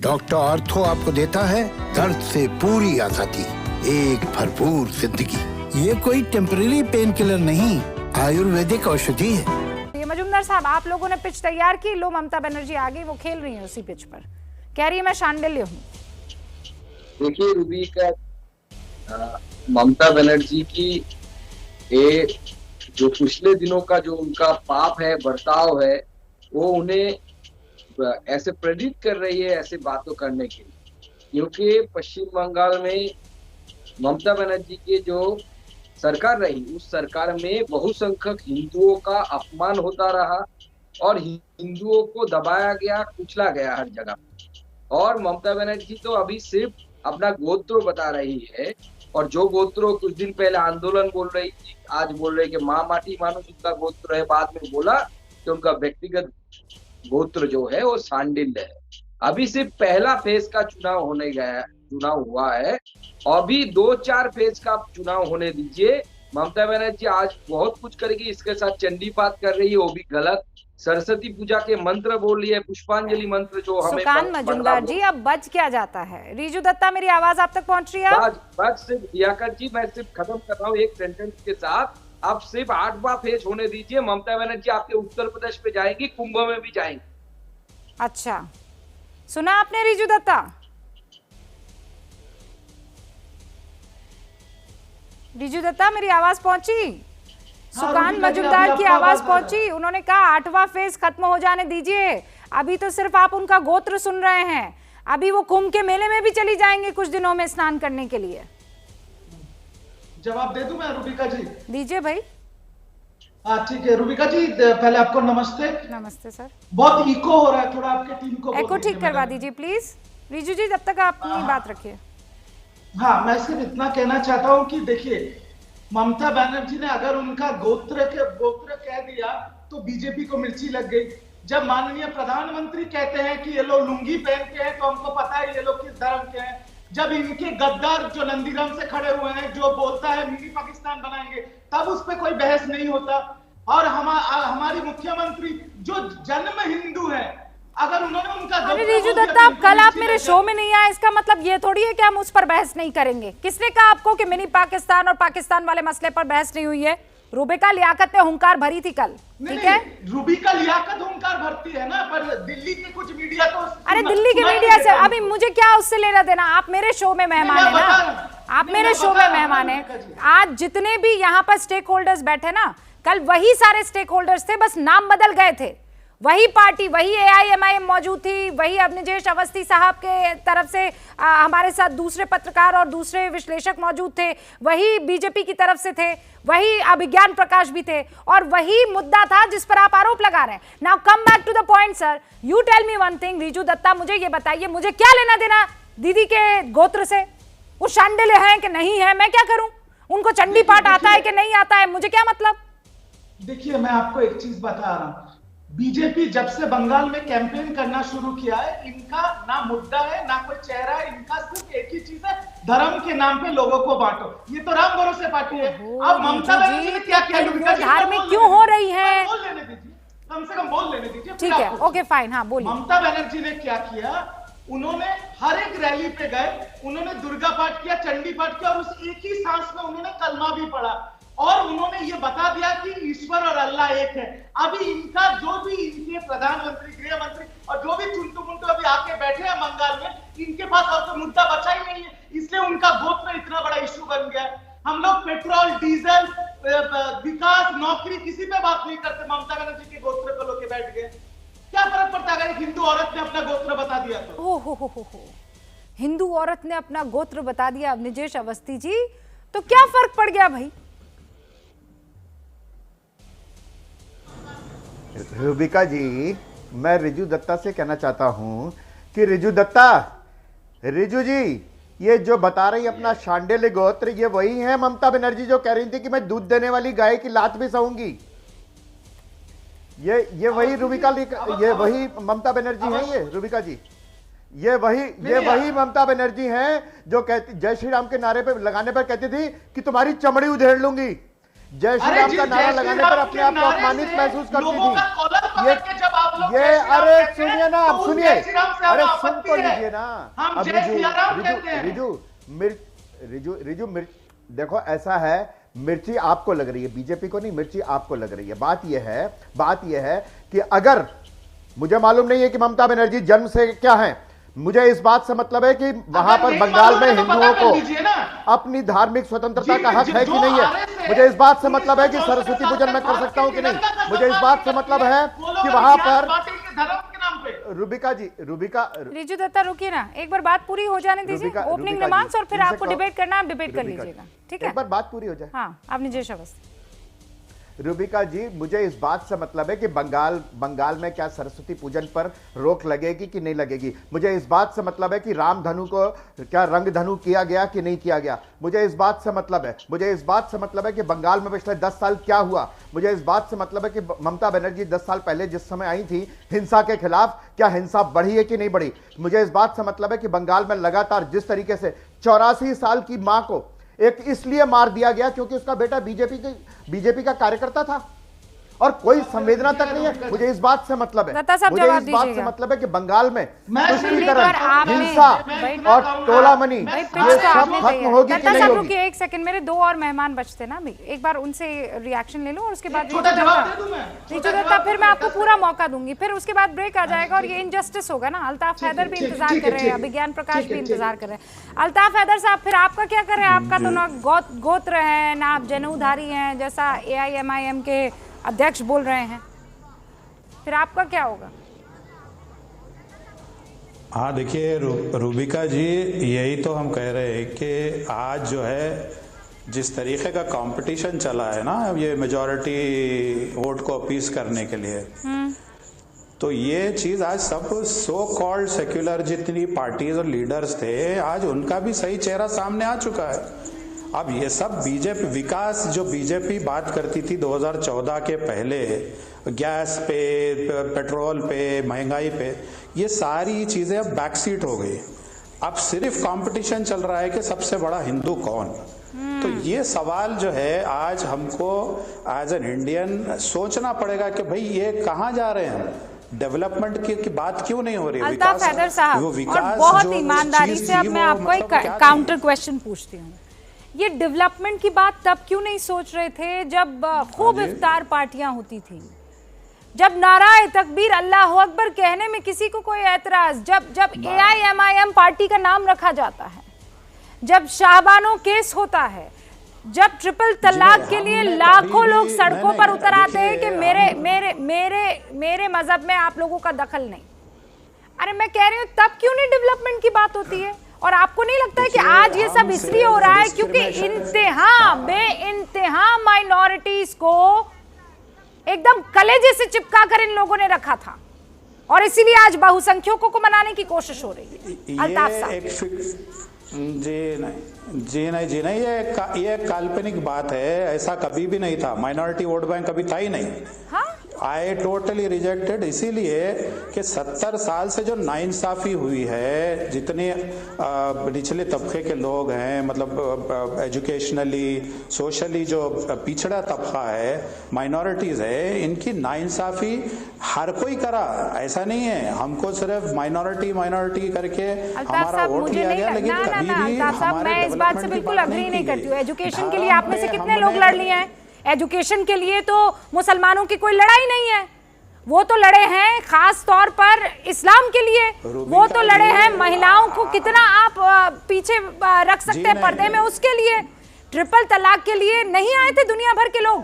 Doctor ortho आपको देता है दर्द से पूरी आजादी, एक भरपूर जिंदगी। ये कोई टेम्परेरी पेन किलर नहीं, आयुर्वेदिक औषधि है। ये मजुमदार साहब, आप लोगों ने पिच तैयार की, लो ममता बनर्जी आ गई, वो खेल रही है उसी पिच पर, कह रही है मैं शांडिल्य हूँ। देखिए रूबी का ममता बनर्जी की ये जो पिछले दिनों का जो उनका पाप है, बर्ताव है, वो उन्हें ऐसे प्रेरित कर रही है ऐसे बातों करने के लिए, क्योंकि पश्चिम बंगाल में ममता बनर्जी की जो सरकार रही, उस सरकार में बहुसंख्यक हिंदुओं का अपमान होता रहा और हिंदुओं को दबाया गया, कुचला गया हर जगह। और ममता बनर्जी तो अभी सिर्फ अपना गोत्र बता रही है, और जो गोत्रों कुछ दिन पहले आंदोलन बोल रही थी, आज बोल रही कि माँ माटी मानुष उनका गोत्र है, बाद में बोला कि उनका व्यक्तिगत गोत्र जो है वो शांडिल्य है। अभी सिर्फ पहला फेज का चुनाव हुआ है, अभी 2-4 फेज का चुनाव होने दीजिए। ममता बनर्जी आज बहुत कुछ करेगी, इसके साथ चंडी पाठ कर रही है, वो भी गलत। सरस्वती पूजा के मंत्र बोल रही है, पुष्पांजलि मंत्र जो हमें सुकान मजुमदार जी, अब बच क्या जाता है? रीजू दत्ता, मेरी आवाज आप तक पहुंच रही है? बच सिर्फ दियाकर जी, मैं सिर्फ खत्म कर रहा हूँ एक सेंटेंस के साथ। अब सिर्फ 8वां फेज होने दीजिए। ममता बनर्जी आपके उत्तर प्रदेश पे जाएंगी, कुंभ में भी जाएंगी। अच्छा, सुना आपने रीजू दत्ता? रीजू दत्ता, मेरी आवाज पहुंची? सुकान मजुमदार की आवाज पहुंची? उन्होंने कहा 8वां फेज खत्म हो जाने दीजिए, अभी तो सिर्फ आप उनका गोत्र सुन रहे हैं, अभी वो कुंभ के मेले में भी चली जाएंगे कुछ दिनों में स्नान करने के लिए। जवाब दे दूं मैं रूबिका जी? दीजिए भाई। ठीक है रूबिका जी, पहले आपको नमस्ते। नमस्ते सर। बहुत इको हो रहा है, थोड़ा आपके टीम को एको ठीक करवा दीजिए प्लीज। रीजू जी, जब तक आप अपनी बात रखिए। हाँ, मैं सिर्फ इतना कहना चाहता हूँ कि देखिए, ममता बनर्जी ने अगर उनका गोत्र कह दिया तो बीजेपी को मिर्ची लग गई। जब माननीय प्रधानमंत्री कहते हैं कि ये लोग लुंगी पहन के हैं, तो हमको पता है ये लोग किस धर्म के हैं। जब इनके गद्दार जो नंदीग्राम से खड़े हुए हैं, जो बोलता है मिनी पाकिस्तान बनाएंगे, तब उस पर कोई बहस नहीं होता। और हमारी मुख्यमंत्री जो जन्म हिंदू है, अगर उन्होंने उनका अरे रीजू दत्ता, कल आप मेरे शो में नहीं आए, इसका मतलब ये थोड़ी है कि हम उस पर बहस नहीं करेंगे। किसने कहा आपको कि मिनी पाकिस्तान और पाकिस्तान वाले मसले पर बहस नहीं हुई है? रूबिका लियाकत ने हुंकार भरी थी कल, ठीक है? रूबिका लियाकत हुंकार भरती है ना, पर दिल्ली के कुछ मीडिया तो अरे दिल्ली के मीडिया से अभी मुझे क्या उससे लेना देना? आप मेरे शो में मेहमान है ना, आप मेरे शो में मेहमान है। आज जितने भी यहाँ पर स्टेक होल्डर्स बैठे ना, कल वही सारे स्टेक होल्डर्स थे, बस नाम बदल गए थे। वही पार्टी, वही AIMIM मौजूद थी, वही अवनिजेश अवस्थी साहब के तरफ से हमारे साथ दूसरे पत्रकार और दूसरे विश्लेषक मौजूद थे, वही बीजेपी की तरफ से थे, वही अभिज्ञान प्रकाश भी थे, और वही मुद्दा था जिस पर आप आरोप लगा रहे हैं। Now come back to the point sir, you tell me one thing. Riju Dutta, मुझे ये बताइए, मुझे क्या लेना देना दीदी के गोत्र से? वो शांडिल्य है कि नहीं है, मैं क्या करूं? उनको चंडी पाठ आता है कि नहीं आता है, मुझे क्या मतलब? देखिए, मैं आपको एक चीज बता रहा हूं, बीजेपी जब से बंगाल में कैंपेन करना शुरू किया है, इनका ना मुद्दा है ना कोई चेहरा है, इनका सिर्फ एक ही चीज है, धर्म के नाम पे लोगों को बांटो। ये तो राम भरोसे पार्टी है। अब ममता बनर्जी ने क्या किया? धार्मिक क्यों हो रही है? बोल लेने दीजिए, कम से कम बोल लेने दीजिए। ठीक है, ओके फाइन, हाँ बोलिए। ममता बनर्जी ने क्या किया? उन्होंने हर एक रैली पे गए, उन्होंने दुर्गा पाठ किया, चंडी पाठ किया, और उस एक ही सांस में उन्होंने कलमा भी पढ़ा, और उन्होंने ये बता दिया कि ईश्वर और अल्लाह एक है। अभी इनका जो भी इनके प्रधानमंत्री, गृह मंत्री और जो भी चुंटू मुंटू अभी आके बैठे हैं बंगाल में, इनके पास और कोई मुद्दा बचा ही नहीं है, इसलिए उनका गोत्र इतना बड़ा इश्यू बन गया। हम लोग पेट्रोल, डीजल, विकास, नौकरी, किसी पे बात नहीं करते, ममता बनर्जी के गोत्र को लेके बैठ गए। क्या फर्क पड़ता अगर एक हिंदू औरत ने अपना गोत्र बता दिया तो? हो, हिंदू औरत ने अपना गोत्र बता दिया, अवनिजेश अवस्थी जी, तो क्या फर्क पड़ गया भाई? रूबिका जी, मैं रीजू दत्ता से कहना चाहता हूं कि रीजू दत्ता, रीजू जी, ये जो बता रही अपना शांडिल्य गोत्र, ये वही है ममता बनर्जी जो कह रही थी कि मैं दूध देने वाली गाय की लात भी सहूंगी? ये वही रूबिका, ये वही ममता बनर्जी है? ये रूबिका जी, ये वही ममता बनर्जी हैं जो कहती, जय श्री राम के नारे पे लगाने पर कहती थी कि तुम्हारी चमड़ी उधेड़ लूंगी। जय श्री राम का नारा लगाने पर अपने आप को अपमानित महसूस करती थी। ये जब आप आप लोग ये जय श्री राम अरे कहते हैं, सुनिए ना, आप तो उस सुनिए, जय श्री राम से अरे हमें सुन आपत्ति तो है। लीजिए ना। हम अब जय सिया राम कहते हैं। रिजू मिर्च, देखो ऐसा है, मिर्ची आपको लग रही है, बीजेपी को नहीं, मिर्ची आपको लग रही है। बात यह है कि अगर मुझे मालूम नहीं है कि ममता बनर्जी जन्म से क्या है, मुझे इस बात से मतलब है कि वहां पर बंगाल में हिंदुओं को अपनी धार्मिक स्वतंत्रता का हक है कि नहीं है। मुझे इस बात से मतलब है कि सरस्वती पूजन मैं कर सकता हूं कि नहीं। मुझे इस बात से मतलब है कि वहां पर रूबिका रिजू दत्ता रुकिए ना, एक बार बात पूरी हो जाने दीजिए, ओपनिंग रिमार्क्स, और फिर आपको डिबेट करना है, आप डिबेट कर लीजिएगा, ठीक है? एक बार बात पूरी हो जाए। हाँ, आपने जय शवस। रूबिका जी, मुझे इस बात से मतलब है कि बंगाल में क्या सरस्वती पूजन पर रोक लगेगी कि नहीं लगेगी। मुझे इस बात से मतलब है कि राम धनु को क्या रंग धनु किया गया कि नहीं किया गया। मुझे इस बात से मतलब है, कि बंगाल में पिछले 10 साल क्या हुआ। मुझे इस बात से मतलब है कि ममता बनर्जी 10 साल पहले जिस समय आई थी हिंसा के खिलाफ, क्या हिंसा बढ़ी है कि नहीं बढ़ी। मुझे इस बात से मतलब है कि बंगाल में लगातार जिस तरीके से 84 साल की मां को एक इसलिए मार दिया गया क्योंकि उसका बेटा बीजेपी का कार्यकर्ता था, और कोई संवेदना तक नहीं है। मुझे इस बात से मतलब है, मुझे इस बात से मतलब है कि बंगाल में तुष्टीकरण, हिंसा और टोलामनी ये सब खत्म होगी कि नहीं होगी। एक सेकंड, मेरे 2 और मेहमान बचते ना, एक बार उनसे रिएक्शन ले लो और उसके बाद रिजू दत्ता, फिर मैं आपको पूरा मौका दूंगी, फिर उसके बाद ब्रेक आ जाएगा और ये इनजस्टिस होगा ना। अल्ताफ हैदर भी इंतजार कर रहे हैं, विज्ञान प्रकाश भी इंतजार कर रहे हैं। अल्ताफ हैदर साहब, फिर आपका क्या कर रहे हैं? आपका तो ना गोत्र है ना आप जनेऊधारी हैं, जैसा AIMIM के अध्यक्ष बोल रहे हैं, फिर आपका क्या होगा? हाँ देखिए रूबिका जी, यही तो हम कह रहे हैं कि आज जो है जिस तरीके का कंपटीशन चला है ना, ये मेजॉरिटी वोट को अपीस करने के लिए, तो ये चीज आज सब सो कॉल्ड सेक्युलर जितनी पार्टीज और लीडर्स थे, आज उनका भी सही चेहरा सामने आ चुका है। अब ये सब बीजेपी विकास जो बीजेपी बात करती थी 2014 के पहले, गैस पे, पेट्रोल पे, महंगाई पे, ये सारी चीजें अब बैकसीट हो गई। अब सिर्फ कंपटीशन चल रहा है कि सबसे बड़ा हिंदू कौन। तो ये सवाल जो है आज हमको एज एन इंडियन सोचना पड़ेगा कि भाई ये कहाँ जा रहे हैं, डेवलपमेंट की बात क्यों नहीं हो रही। अल्ताफ हैदर साहब, और बहुत ईमानदारी से अब मैं आपको एक काउंटर क्वेश्चन पूछती हूँ, ये डेवलपमेंट की बात तब क्यों नहीं सोच रहे थे जब खूब इफ्तार पार्टियां होती थी, जब नाराए तकबीर अल्लाह अकबर कहने में किसी को कोई ऐतराज, जब AIMIM पार्टी का नाम रखा जाता है, जब शाहबानो केस होता है, जब ट्रिपल तलाक के लिए लाखों लोग सड़कों पर उतर आते हैं कि मेरे मजहब में आप लोगों का दखल नहीं। अरे मैं कह रही हूँ, तब क्यों नहीं डेवलपमेंट की बात होती है? और आपको नहीं लगता है कि आज ये सब इसलिए हो रहा है क्योंकि बेइंतहा माइनॉरिटीज को एकदम कलेजे से चिपका कर इन लोगों ने रखा था, और इसीलिए आज बहुसंख्यकों को मनाने की कोशिश हो रही है। अल्ताफ साहब जी नहीं, ये काल्पनिक बात है, ऐसा कभी भी नहीं था। माइनॉरिटी वोट बैंक कभी था ही नहीं। हाँ? आई टोटली रिजेक्टेड, इसीलिए कि 70 साल से जो नाइंसाफी हुई है, जितने निचले तबके के लोग हैं, मतलब एजुकेशनली सोशली जो पिछड़ा तबका है, माइनॉरिटीज है, इनकी नाइंसाफी हर कोई करा, ऐसा नहीं है हमको सिर्फ माइनॉरिटी करके हमारा वोट लिया गया, लेकिन कभी भी हमारे मैं इस बात से बिल्कुल अग्री नहीं करती हूँ। एजुकेशन के लिए आप में से कितने लोग लड़ लिए हैं? एजुकेशन के लिए तो मुसलमानों की कोई लड़ाई नहीं है, वो तो लड़े हैं खास तौर पर इस्लाम के लिए, वो तो लड़े हैं महिलाओं को कितना आप पीछे रख सकते हैं पर्दे में, उसके लिए। ट्रिपल तलाक के लिए नहीं आए थे दुनिया भर के लोग,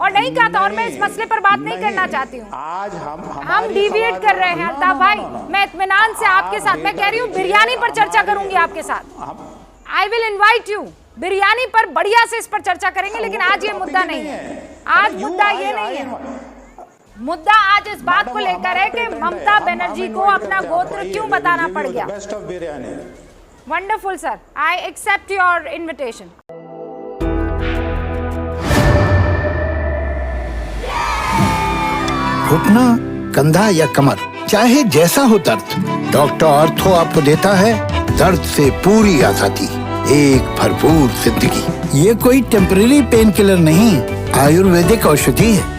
और नहीं कहा था, और मैं इस मसले पर बात नहीं करना चाहती हूँ। आज हम डिविएट कर रहे हैं अल्ताफ भाई, मैं इत्मीनान से आपके साथ, मैं कह रही हूँ बिरयानी पर चर्चा करूंगी आपके साथ। I will invite you, biryani पर बढ़िया से इस पर चर्चा करेंगे, लेकिन आज ये मुद्दा नहीं है। आज मुद्दा ये नहीं है, मुद्दा आज इस बात को लेकर है कि ममता बनर्जी को अपना गोत्र क्यों बताना पड़ गया। Best of biryani. Wonderful sir, I accept your invitation. घुटना, कंधा या कमर, चाहे जैसा हो दर्द, डॉक्टर ऑर्थो आपको देता है दर्द से पूरी आजादी, एक भरपूर जिंदगी। ये कोई टेम्परेरी पेन किलर नहीं, आयुर्वेदिक औषधि है।